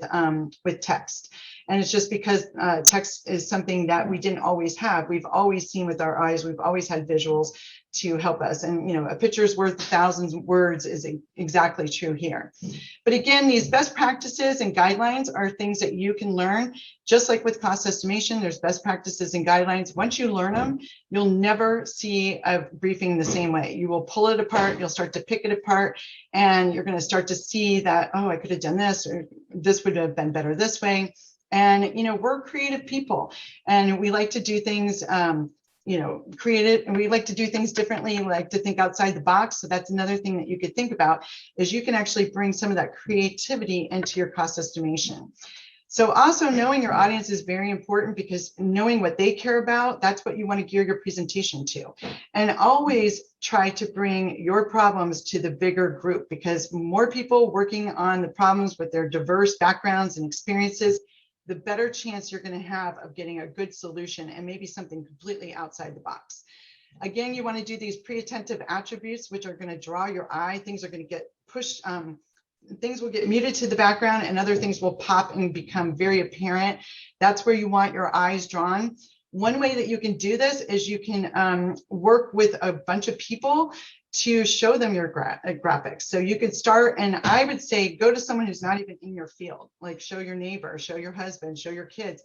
text. And it's just because text is something that we didn't always have. We've always seen with our eyes. We've always had visuals to help us. And, you know, a picture's worth 1,000 words is exactly true here. But again, these best practices and guidelines are things that you can learn. Just like with cost estimation, there's best practices and guidelines. Once you learn them, you'll never see a briefing the same way. You will pull it apart. You'll start to pick it apart, and you're going to start to see that, oh, I could have done this, or this would have been better this way. And, you know, we're creative people, and we like to do things, you know, creative, and we like to do things differently. We like to think outside the box. So that's another thing that you could think about, is you can actually bring some of that creativity into your cost estimation. So also knowing your audience is very important, because knowing what they care about, that's what you want to gear your presentation to. And always try to bring your problems to the bigger group, because more people working on the problems with their diverse backgrounds and experiences, the better chance you're going to have of getting a good solution, and maybe something completely outside the box. Again, you want to do these pre-attentive attributes, which are going to draw your eye. Things are going to get pushed, things will get muted to the background, and other things will pop and become very apparent. That's where you want your eyes drawn. One way that you can do this is you can work with a bunch of people to show them your graphics. So you could start, and I would say go to someone who's not even in your field, like show your neighbor, show your husband, show your kids.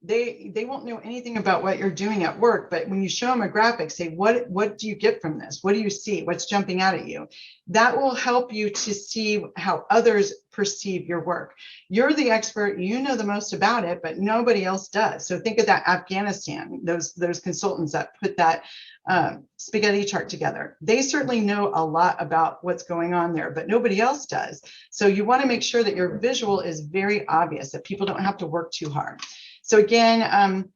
They won't know anything about what you're doing at work, but when you show them a graphic, say, what do you get from this? What do you see? What's jumping out at you? That will help you to see how others perceive your work. You're the expert, you know the most about it, but nobody else does. So think of that Afghanistan, those consultants that put that spaghetti chart together. They certainly know a lot about what's going on there, but nobody else does. So you want to make sure that your visual is very obvious, that people don't have to work too hard. So again,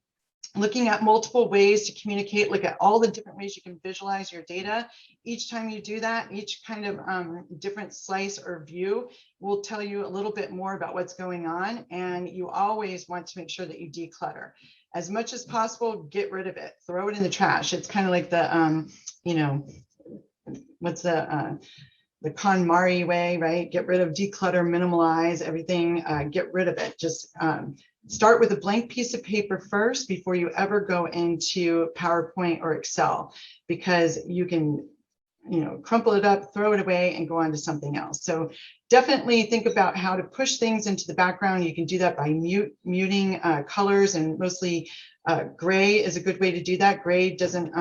looking at multiple ways to communicate, look at all the different ways you can visualize your data. Each time you do that, each kind of different slice or view will tell you a little bit more about what's going on. And you always want to make sure that you declutter. As much as possible, get rid of it, throw it in the trash. It's kind of like the, you know, what's the KonMari way, right? Get rid of, declutter, minimalize everything, get rid of it. Just start with a blank piece of paper first before you ever go into PowerPoint or Excel, because you can, you know, crumple it up, throw it away, and go on to something else. So definitely think about how to push things into the background. You can do that by muting colors, and mostly gray is a good way to do that. Gray doesn't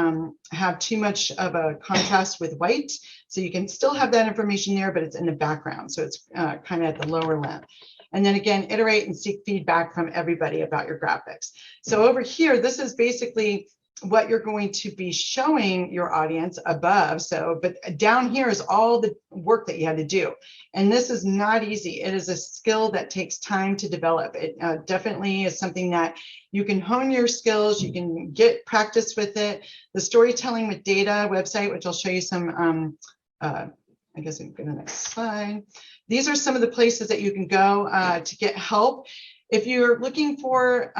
have too much of a contrast with white, so you can still have that information there, but it's in the background, so it's kind of at the lower left. And then again, iterate and seek feedback from everybody about your graphics. So over here, this is basically what you're going to be showing your audience above. So, but down here is all the work that you had to do. And this is not easy. It is a skill that takes time to develop. It definitely is something that you can hone your skills. You can get practice with it. The storytelling with data website, which I'll show you some, I guess I can go to the next slide. These are some of the places that you can go to get help. If you're looking for,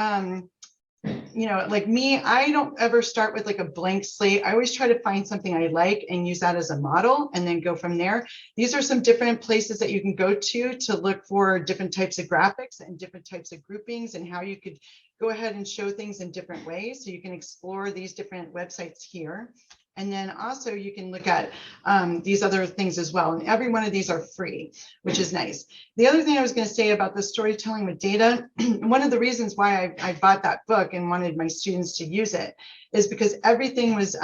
you know, like me, I don't ever start with like a blank slate. I always try to find something I like and use that as a model, and then go from there. These are some different places that you can go to look for different types of graphics and different types of groupings, and how you could go ahead and show things in different ways. So you can explore these different websites here. And then also you can look at these other things as well. And every one of these are free, which is nice. The other thing I was going to say about the storytelling with data, one of the reasons why I bought that book and wanted my students to use it is because everything was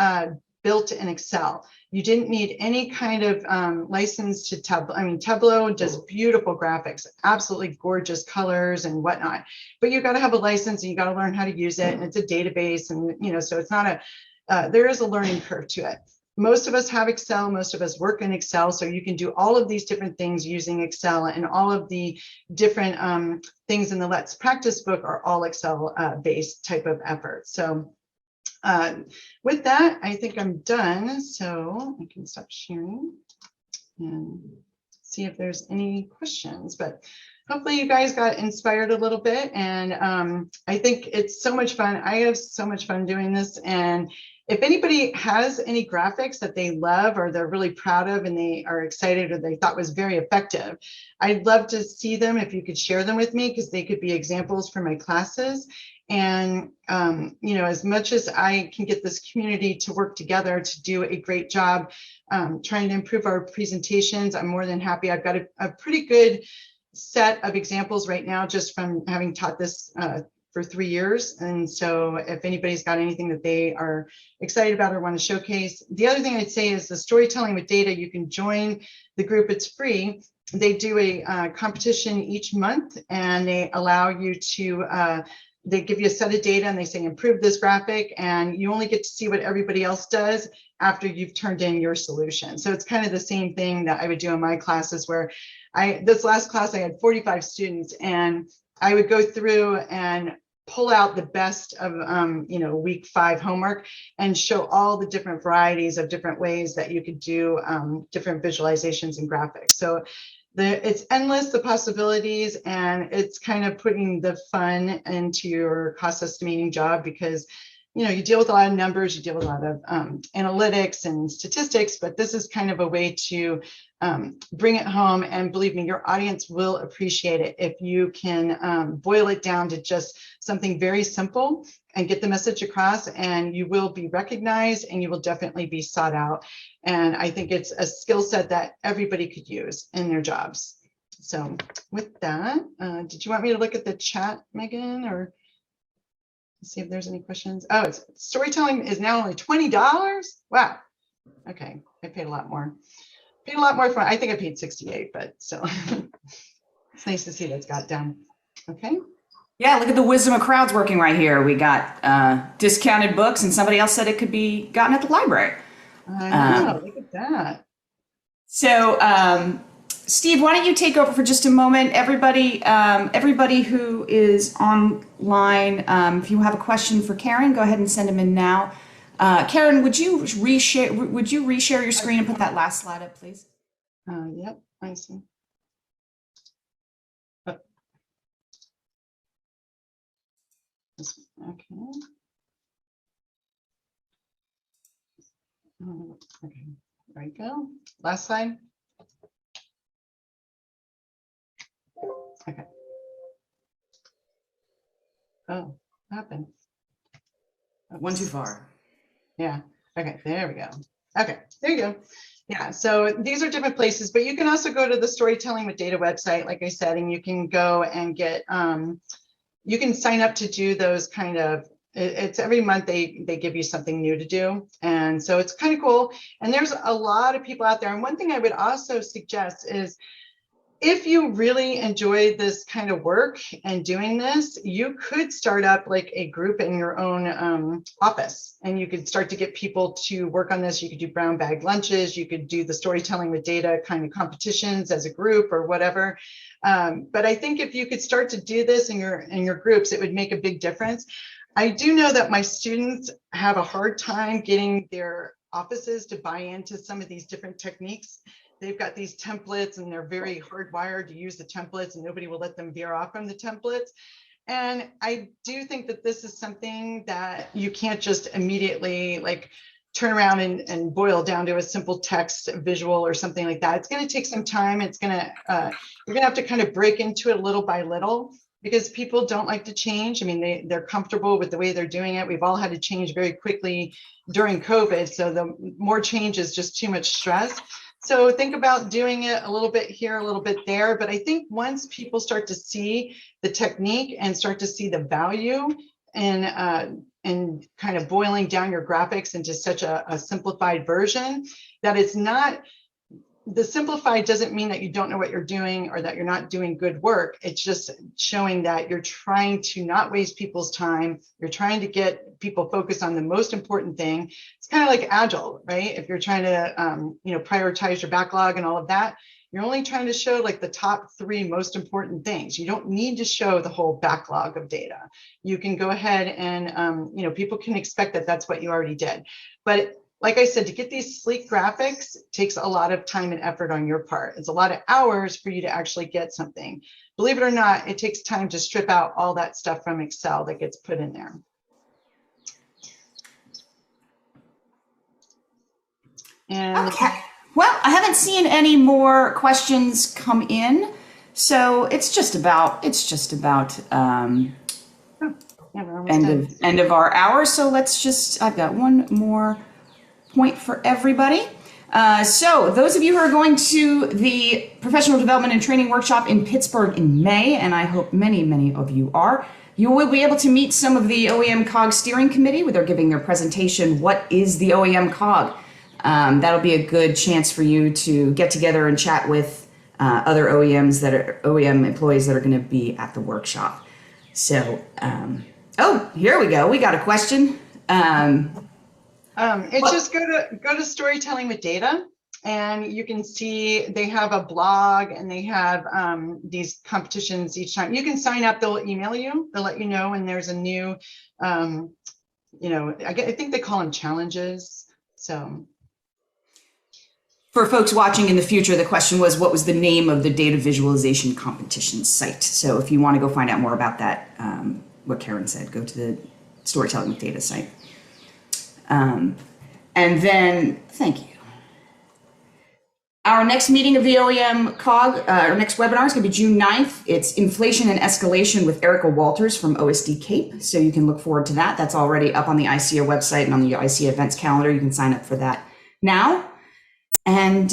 built in Excel. You didn't need any kind of license to Tableau. I mean, Tableau does beautiful graphics, absolutely gorgeous colors and whatnot. But you got to have a license, and you got to learn how to use it. And it's a database, and you know, so it's not a there is a learning curve to it. Most of us have Excel, most of us work in Excel, so you can do all of these different things using Excel, and all of the different things in the Let's Practice book are all Excel based type of effort. So With that, I think I'm done. So I can stop sharing and see if there's any questions, but hopefully you guys got inspired a little bit. And I think it's so much fun. I have so much fun doing this. And if anybody has any graphics that they love or they're really proud of and they are excited or they thought was very effective, I'd love to see them if you could share them with me, because they could be examples for my classes. And, you know, as much as I can get this community to work together to do a great job trying to improve our presentations, I'm more than happy. I've got a pretty good set of examples right now just from having taught this for 3 years. And so if anybody's got anything that they are excited about or want to showcase. The other thing I'd say is the storytelling with data, you can join the group, it's free. They do a competition each month and they allow you to, they give you a set of data and they say, improve this graphic, and you only get to see what everybody else does after you've turned in your solution. So it's kind of the same thing that I would do in my classes, where this last class, I had 45 students and I would go through and pull out the best of, you know, week 5 homework and show all the different varieties of different ways that you could do different visualizations and graphics. So it's endless, the possibilities, and it's kind of putting the fun into your cost estimating job, because you know, you deal with a lot of numbers, you deal with a lot of analytics and statistics, but this is kind of a way to bring it home. And believe me, your audience will appreciate it if you can boil it down to just something very simple and get the message across, and you will be recognized and you will definitely be sought out. And I think it's a skill set that everybody could use in their jobs. So with that, did you want me to look at the chat, Megan, or see if there's any questions? Oh, it's storytelling is now only $20. Wow. Okay, I paid a lot more. Paid a lot more for. I think I paid 68, but so it's nice to see that's got down. Okay. Yeah, look at the wisdom of crowds working right here. We got discounted books, and somebody else said it could be gotten at the library. I know. Look at that. So, Steve, why don't you take over for just a moment? Everybody, everybody who is online, if you have a question for Karen, go ahead and send them in now. Karen, would you reshare your screen and put that last slide up, please? Yep, I see. Okay. Okay, there you go. Last slide. Okay. Oh, what happened? Oops. One too far. Yeah. Okay, there we go. Okay, there you go. Yeah, so these are different places, but you can also go to the Storytelling with Data website, like I said, and you can go and get, you can sign up to do those kind of, it's every month they give you something new to do. And so it's kind of cool. And there's a lot of people out there. And one thing I would also suggest is, if you really enjoy this kind of work and doing this, you could start up like a group in your own office, and you could start to get people to work on this. You could do brown bag lunches, you could do the Storytelling with Data kind of competitions as a group or whatever. But I think if you could start to do this in your groups, it would make a big difference. I do know that my students have a hard time getting their offices to buy into some of these different techniques. They've got these templates and they're very hardwired to use the templates, and nobody will let them veer off from the templates. And I do think that this is something that you can't just immediately like turn around and boil down to a simple text visual or something like that. It's going to take some time. It's going to, you're going to have to kind of break into it little by little, because people don't like to change. I mean, they're comfortable with the way they're doing it. We've all had to change very quickly during COVID. So the more change is just too much stress. So think about doing it a little bit here, a little bit there. But I think once people start to see the technique and start to see the value and kind of boiling down your graphics into such a simplified version, that it's not, the simplified doesn't mean that you don't know what you're doing or that you're not doing good work. It's just showing that you're trying to not waste people's time. You're trying to get people focused on the most important thing. It's kind of like Agile, right? If you're trying to, you know, prioritize your backlog and all of that, You're only trying to show like the top 3 most important things. You don't need to show the whole backlog of data. You can go ahead and, you know, people can expect that that's what you already did. But like I said, to get these sleek graphics takes a lot of time and effort on your part. It's a lot of hours for you to actually get something. Believe it or not, it takes time to strip out all that stuff from Excel that gets put in there. And Okay. Well, I haven't seen any more questions come in, so it's just about yeah, we're almost done. end of our hour. So let's just, I've got one more point for everybody. So those of you who are going to the Professional Development and Training Workshop in Pittsburgh in May, and I hope many, many of you are, you will be able to meet some of the OEM COG steering committee where they're giving their presentation, What is the OEM COG? That'll be a good chance for you to get together and chat with other OEM employees that are going to be at the workshop. So, oh, here we go. We got a question. It's just go to Storytelling with Data, and you can see they have a blog and they have these competitions each time. You can sign up. They'll email you. They'll let you know when there's a new, you know, I think they call them challenges. So. For folks watching in the future, the question was, what was the name of the data visualization competition site? So if you want to go find out more about that, what Karen said, go to the Storytelling with Data site. And then, thank you. Our next meeting of the OEM COG, our next webinar is going to be June 9th. It's Inflation and Escalation with Erica Walters from OSD Cape. So you can look forward to that. That's already up on the ICEAA website and on the ICEAA events calendar. You can sign up for that now. And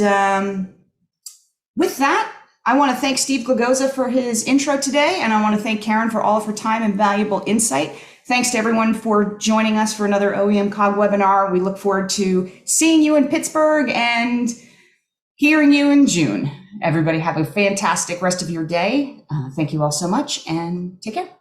with that, I want to thank Steve Glagoza for his intro today, and I want to thank Karen for all of her time and valuable insight. Thanks to everyone for joining us for another OEM COG webinar. We look forward to seeing you in Pittsburgh and hearing you in June. Everybody have a fantastic rest of your day. Thank you all so much, and take care.